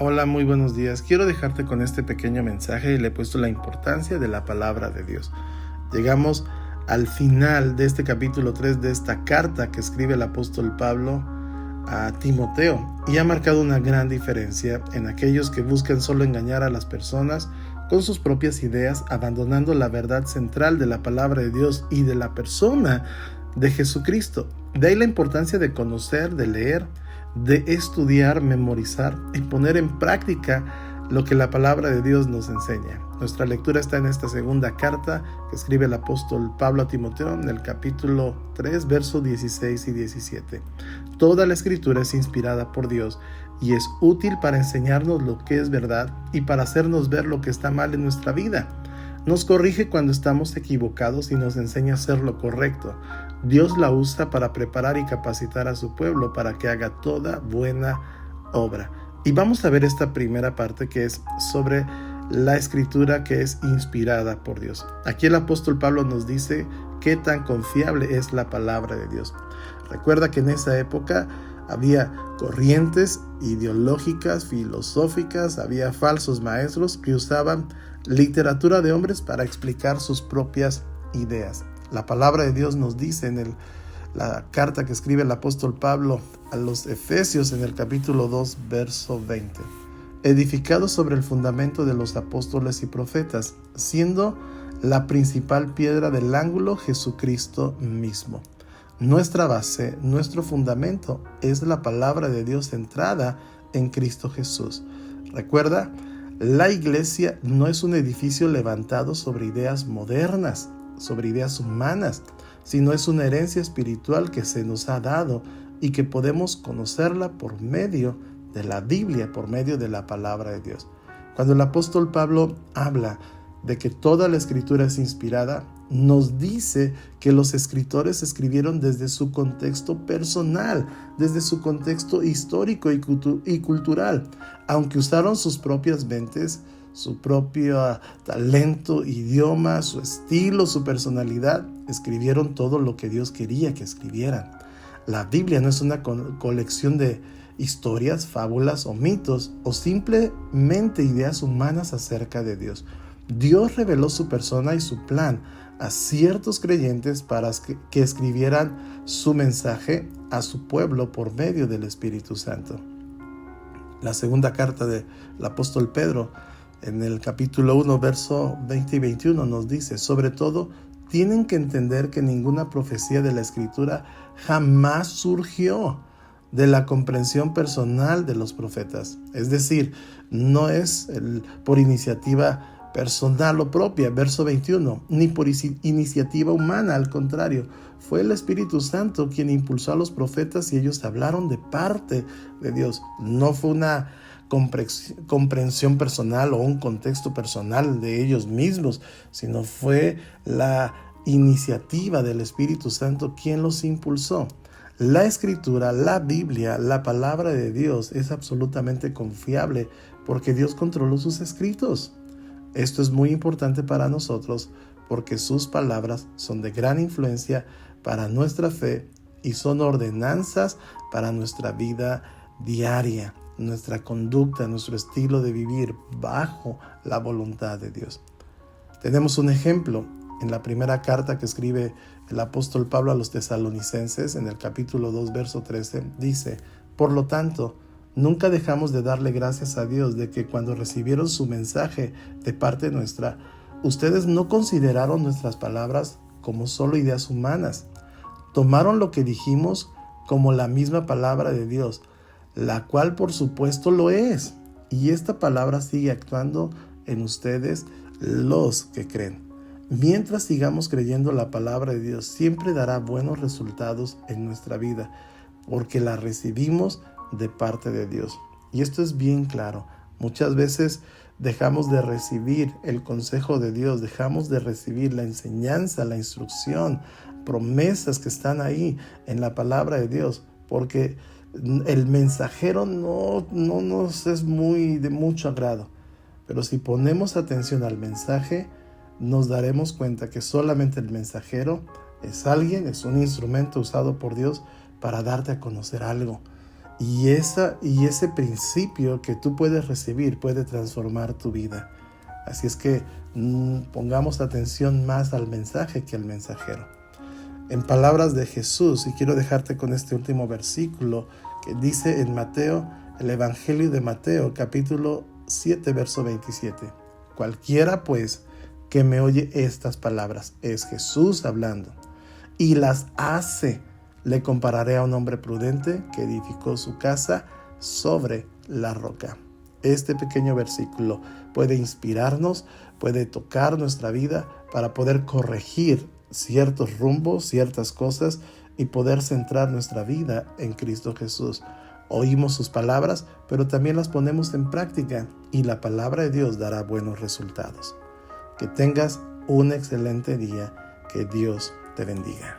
Hola, muy buenos días. Quiero dejarte con este pequeño mensaje y le he puesto la importancia de la palabra de Dios. Llegamos al final de este capítulo 3 de esta carta que escribe el apóstol Pablo a Timoteo y ha marcado una gran diferencia en aquellos que buscan solo engañar a las personas con sus propias ideas, abandonando la verdad central de la palabra de Dios y de la persona de Jesucristo. De ahí la importancia de conocer, de leer, de estudiar, memorizar y poner en práctica lo que la palabra de Dios nos enseña. Nuestra lectura está en esta segunda carta que escribe el apóstol Pablo a Timoteo en el capítulo 3, versos 16 y 17. Toda la escritura es inspirada por Dios y es útil para enseñarnos lo que es verdad y para hacernos ver lo que está mal en nuestra vida. Nos corrige cuando estamos equivocados y nos enseña a hacer lo correcto. Dios la usa para preparar y capacitar a su pueblo para que haga toda buena obra. Y vamos a ver esta primera parte que es sobre la escritura que es inspirada por Dios. Aquí el apóstol Pablo nos dice qué tan confiable es la palabra de Dios. Recuerda que en esa época había corrientes ideológicas, filosóficas, había falsos maestros que usaban literatura de hombres para explicar sus propias ideas. La palabra de Dios nos dice en la carta que escribe el apóstol Pablo a los Efesios en el capítulo 2, verso 20. Edificados sobre el fundamento de los apóstoles y profetas, siendo la principal piedra del ángulo Jesucristo mismo. Nuestra base, nuestro fundamento es la palabra de Dios centrada en Cristo Jesús. Recuerda, la iglesia no es un edificio levantado sobre ideas modernas, sobre ideas humanas, sino es una herencia espiritual que se nos ha dado y que podemos conocerla por medio de la Biblia, por medio de la palabra de Dios. Cuando el apóstol Pablo habla de que toda la escritura es inspirada, nos dice que los escritores escribieron desde su contexto personal, desde su contexto histórico y cultural, aunque usaron sus propias mentes, su propio talento, idioma, su estilo, su personalidad, escribieron todo lo que Dios quería que escribieran. La Biblia no es una colección de historias, fábulas o mitos o simplemente ideas humanas acerca de Dios. Dios reveló su persona y su plan a ciertos creyentes para que escribieran su mensaje a su pueblo por medio del Espíritu Santo. La segunda carta del apóstol Pedro, en el capítulo 1, verso 20 y 21, nos dice: sobre todo, tienen que entender que ninguna profecía de la Escritura jamás surgió de la comprensión personal de los profetas. Es decir, no es por iniciativa personal o propia, verso 21, ni por iniciativa humana, al contrario, fue el Espíritu Santo quien impulsó a los profetas y ellos hablaron de parte de Dios. No fue una comprensión personal o un contexto personal de ellos mismos, sino fue la iniciativa del Espíritu Santo quien los impulsó. La Escritura, la Biblia, la palabra de Dios es absolutamente confiable porque Dios controló sus escritos. Esto es muy importante para nosotros porque sus palabras son de gran influencia para nuestra fe y son ordenanzas para nuestra vida diaria, nuestra conducta, nuestro estilo de vivir bajo la voluntad de Dios. Tenemos un ejemplo en la primera carta que escribe el apóstol Pablo a los tesalonicenses, en el capítulo 2, verso 13, dice: por lo tanto, nunca dejamos de darle gracias a Dios de que cuando recibieron su mensaje de parte nuestra, ustedes no consideraron nuestras palabras como solo ideas humanas. Tomaron lo que dijimos como la misma palabra de Dios, la cual por supuesto lo es. Y esta palabra sigue actuando en ustedes, los que creen. Mientras sigamos creyendo la palabra de Dios, siempre dará buenos resultados en nuestra vida, porque la recibimos de parte de Dios. Y esto es bien claro. Muchas veces dejamos de recibir el consejo de Dios, dejamos de recibir la enseñanza, la instrucción, promesas que están ahí en la palabra de Dios, porque el mensajero no nos es de mucho agrado. Pero si ponemos atención al mensaje, nos daremos cuenta que solamente el mensajero es un instrumento usado por Dios para darte a conocer algo. Y ese principio que tú puedes recibir puede transformar tu vida. Así es que pongamos atención más al mensaje que al mensajero. En palabras de Jesús, y quiero dejarte con este último versículo que dice en Mateo, el Evangelio de Mateo, capítulo 7, verso 27. Cualquiera pues que me oye estas palabras, es Jesús hablando, y las hace, le compararé a un hombre prudente que edificó su casa sobre la roca. Este pequeño versículo puede inspirarnos, puede tocar nuestra vida para poder corregir ciertos rumbos, ciertas cosas y poder centrar nuestra vida en Cristo Jesús. Oímos sus palabras, pero también las ponemos en práctica y la palabra de Dios dará buenos resultados. Que tengas un excelente día. Que Dios te bendiga.